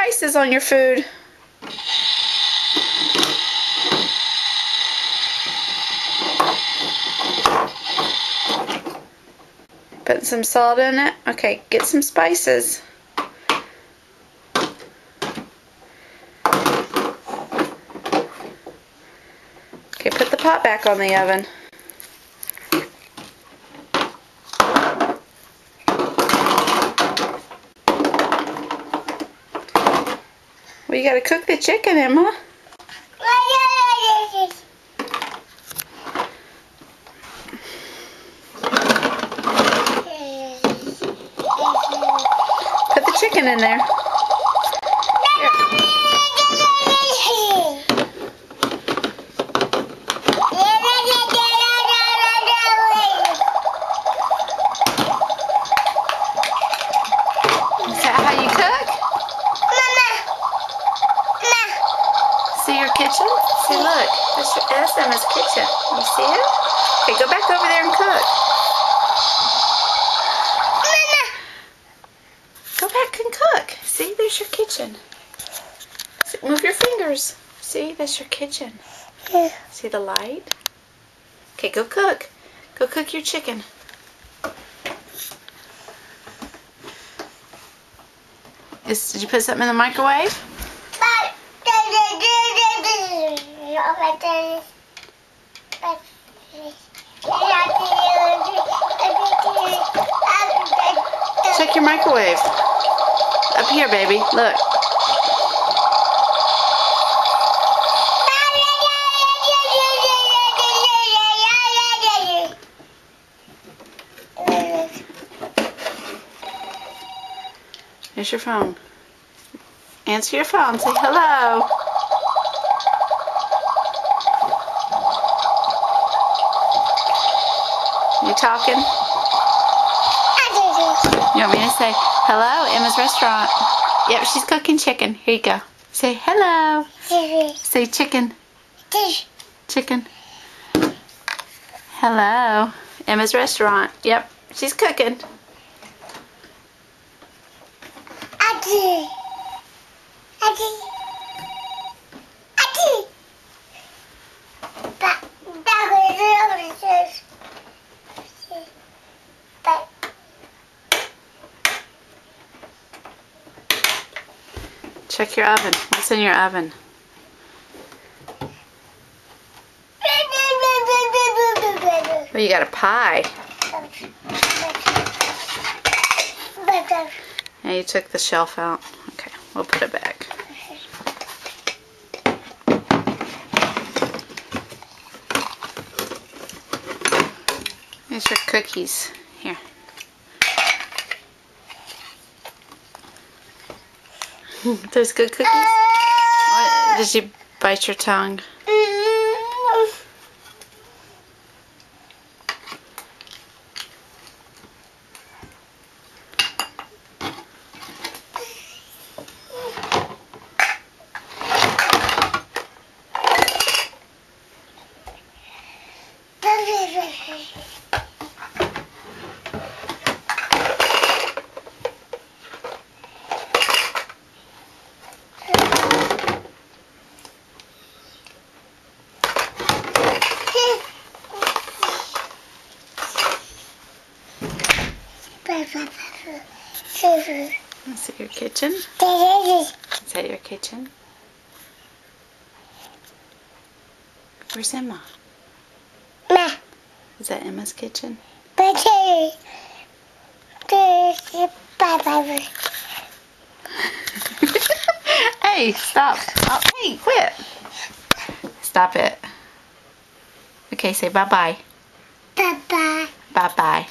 spices on your food. Putting some salt in it. Okay, get some spices. Okay, put the pot back on the oven. Well, you gotta cook the chicken, Emma. Put the chicken in there. Here. Is that how you cook? See your kitchen? See, look. That's Emma's kitchen. You see it? Okay, go back over there and cook. Go back and cook. See, there's your kitchen. See, move your fingers. See, that's your kitchen. See the light? Okay, go cook. Go cook your chicken. Did you put something in the microwave? Check your microwave. Up here, baby. Look. Here's your phone. Answer your phone. Say hello. You talking? You want me to say hello, Emma's restaurant? Yep, she's cooking chicken. Here you go. Say hello. Say chicken. Chicken. Hello, Emma's restaurant. Yep, she's cooking. Check your oven. What's in your oven? Oh, you got a pie. Yeah, you took the shelf out. Okay, we'll put it back. Here's your cookies. Here. Those good cookies? What, did you bite your tongue? Is it your kitchen? Is that your kitchen? Where's Emma? Is that Emma's kitchen? Hey, stop. Oh, hey, quit. Stop it. Okay, say bye-bye. Bye-bye. Bye-bye.